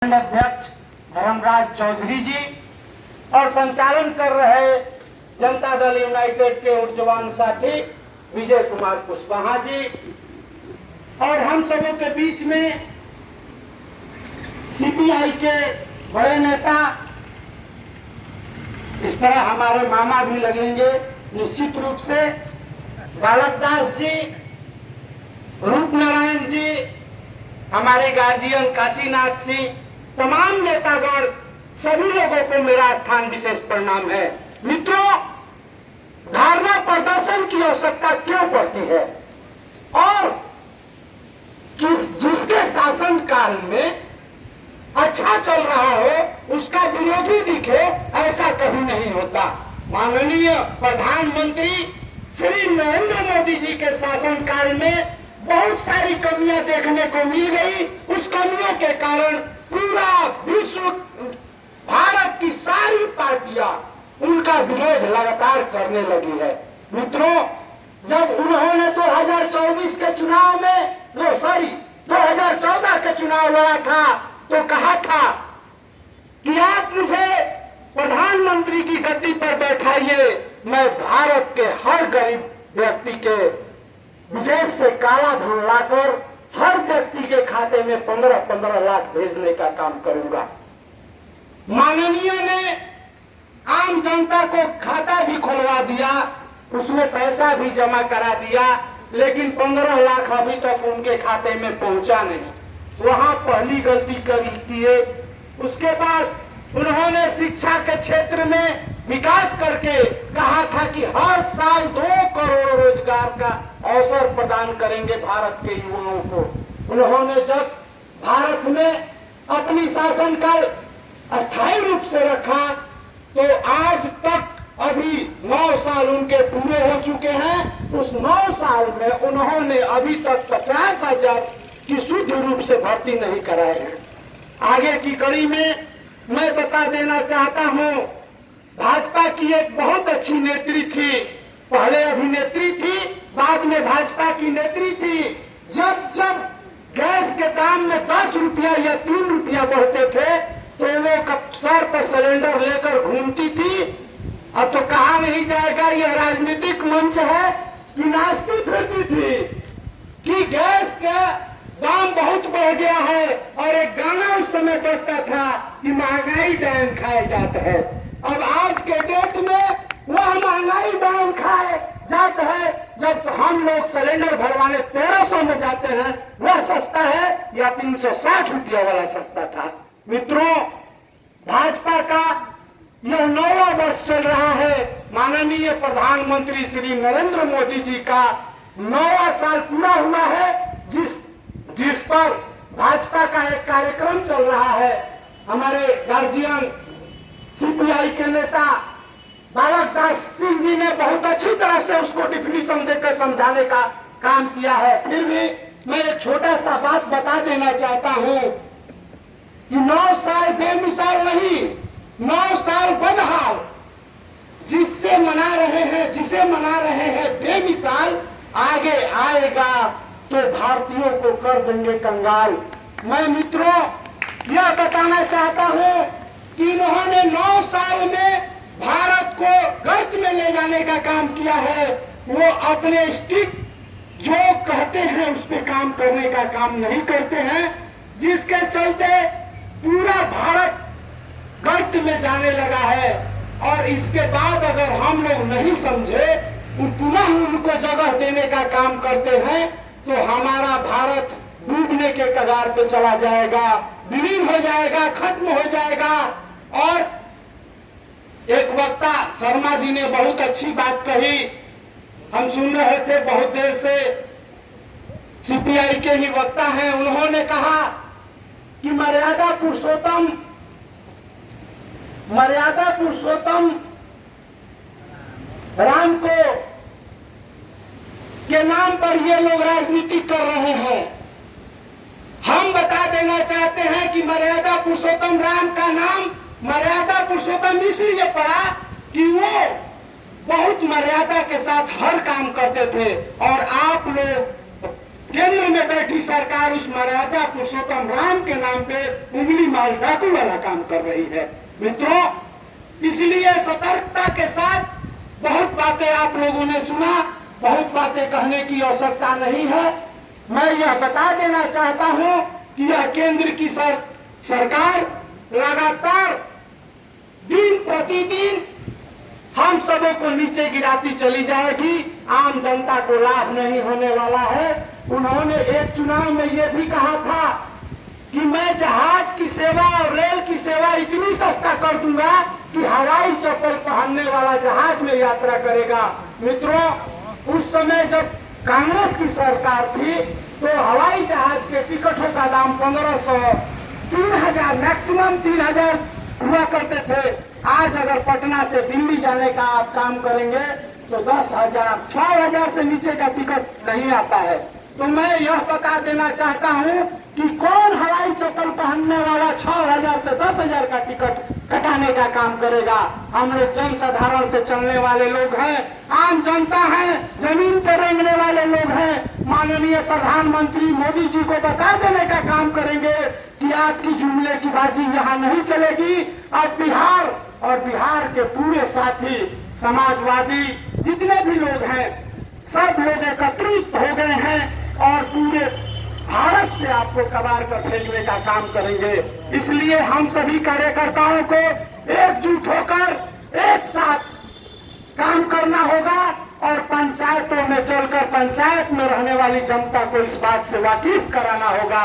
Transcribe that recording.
अध्यक्ष धर्मराज चौधरी जी और संचालन कर रहे जनता दल यूनाइटेड के ऊर्जवान साथी विजय कुमार कुशवाहा जी और हम सबों के बीच में सीपीआई के बड़े नेता, इस तरह हमारे मामा भी लगेंगे निश्चित रूप से, बालक दास जी, रूप नारायण जी, हमारे गार्जियन काशीनाथ सिंह, तमाम नेतागण, सभी लोगों को मेरा स्थान विशेष प्रणाम है। मित्रों, धारणा प्रदर्शन की आवश्यकता क्यों पड़ती है और जिसके शासन काल में अच्छा चल रहा हो उसका विरोधी दिखे, ऐसा कभी नहीं होता। माननीय प्रधानमंत्री श्री नरेंद्र मोदी जी के शासन काल में बहुत सारी कमियां देखने को मिल गई। उस कमियों के कारण पूरा विश्व, भारत की सारी पार्टियां उनका विरोध लगातार करने लगी है। मित्रों, जब उन्होंने 2024 के चुनाव में 2014 के चुनाव लड़ा था तो कहा था कि आप मुझे प्रधानमंत्री की गद्दी पर बैठाइए, मैं भारत के हर गरीब व्यक्ति के विदेश से काला धन लाकर हर व्यक्ति के खाते में 15-15 लाख भेजने का काम करूंगा। माननीय ने आम जनता को खाता भी खुलवा दिया, उसमें पैसा भी जमा करा दिया, लेकिन 15 लाख अभी तक उनके खाते में पहुंचा नहीं। वहां पहली गलती की है। उसके बाद उन्होंने शिक्षा के क्षेत्र में विकास करके कहा था कि हर साल 2 करोड़ रोजगार का अवसर प्रदान करेंगे भारत के युवाओं को। उन्होंने जब भारत में अपनी शासनकाल अस्थायी रूप से रखा तो आज तक अभी 9 साल उनके पूरे हो चुके हैं। उस 9 साल में उन्होंने अभी तक 50,000 की शुद्ध रूप से भर्ती नहीं कराए हैं। आगे की कड़ी में मैं बता देना चाहता हूं, भाजपा की एक बहुत अच्छी नेत्री थी, पहले अभिनेत्री थी, बाद में भाजपा की नेत्री थी। जब जब गैस के दाम में 10 रुपया या 3 रुपया बढ़ते थे तो वो सर पर सिलेंडर लेकर घूमती थी। अब तो कहा नहीं जाएगा यह राजनीतिक मंच है कि नाचती फिरती थी कि गैस का दाम बहुत बढ़ गया है और एक गाना उस समय बजता था कि महंगाई डायन खाए जाता है। अब आज के डेट में वह महंगाई डायन खाए जाता है जब हम लोग सिलेंडर भरवाने 1300 में जाते हैं, वह सस्ता है या 360 रुपया वाला सस्ता था। मित्रों, भाजपा का यह 9वां वर्ष चल रहा है। माननीय प्रधानमंत्री श्री नरेंद्र मोदी जी का 9वां साल पूरा हुआ है, जिस पर भाजपा का एक कार्यक्रम चल रहा है। हमारे गार्जियन सीपीआई के नेता बालक दास सिंह जी ने बहुत अच्छी तरह से उसको डिफिनीशन देकर समझाने का काम किया है। फिर भी मैं एक छोटा सा बात बता देना चाहता हूं कि 9 साल बेमिसाल नहीं, 9 साल बदहाल जिसे मना रहे हैं बेमिसाल, आगे आएगा तो भारतीयों को कर देंगे कंगाल। मैं मित्रों यह बताना चाहता हूं कि इन्होंने 9 साल में भारत को गर्त में ले जाने का काम किया है। वो अपने स्टिक जो कहते हैं उस पे काम करने का काम नहीं करते हैं, जिसके चलते पूरा भारत गर्त में जाने लगा है। और इसके बाद अगर हम लोग नहीं समझे, पुनः उनको जगह देने का काम करते हैं तो हमारा भारत डूबने के कगार पे चला जाएगा, विलीन हो जाएगा, खत्म हो जाएगा। और एक वक्ता शर्मा जी ने बहुत अच्छी बात कही, हम सुन रहे थे बहुत देर से, सीपीआई के ही वक्ता हैं, उन्होंने कहा कि मर्यादा पुरुषोत्तम राम को के नाम पर ये लोग राजनीति कर रहे हैं। हम बता देना चाहते हैं कि मर्यादा पुरुषोत्तम राम का नाम मर्यादा पुरुषोत्तम इसलिए पड़ा कि वो बहुत मर्यादा के साथ हर काम करते थे और आप लोग केंद्र में बैठी सरकार उस मर्यादा पुरुषोत्तम राम के नाम पे उंगली माल डाकू वाला काम कर रही है। मित्रों, इसलिए सतर्कता के साथ बहुत बातें आप लोगों ने सुना, बहुत बातें कहने की आवश्यकता नहीं है। मैं यह बता देना चाहता हूं कि यह केंद्र की सरकार लगातार दिन प्रतिदिन हम सबों को नीचे गिराती चली जाएगी। आम जनता को लाभ नहीं होने वाला है। उन्होंने एक चुनाव में यह भी कहा था कि मैं जहाज की सेवा और रेल की सेवा इतनी सस्ता कर दूंगा कि हवाई चप्पल पहनने वाला जहाज में यात्रा करेगा। मित्रों, उस समय जब कांग्रेस की सरकार थी तो हवाई जहाज के टिकटों का दाम 1500, 3000, मैक्सिमम 3000 हुआ करते थे। आज अगर पटना से दिल्ली जाने का आप काम करेंगे तो 10,000, 6,000 से नीचे का टिकट नहीं आता है। तो मैं यह बता देना चाहता हूं कि कौन हवाई चप्पल पहनने वाला 6,000 से 10,000 का टिकट कटाने का काम करेगा। हम लोग जनसाधारण से चलने वाले लोग हैं, आम जनता है, जमीन पर रेंगने वाले लोग हैं। माननीय प्रधानमंत्री मोदी जी को बता देने का काम करेंगे कि आपकी जुमले की बाजी यहाँ नहीं चलेगी। अब बिहार और बिहार के पूरे साथी समाजवादी जितने भी लोग हैं सब लोग एकत्रित हो गए हैं और पूरे भारत से आपको कबाड़ कर फेंकने का काम करेंगे। इसलिए हम सभी कार्यकर्ताओं को एकजुट होकर एक साथ काम करना होगा और पंचायतों में चलकर पंचायत में रहने वाली जनता को इस बात से वाकिफ कराना होगा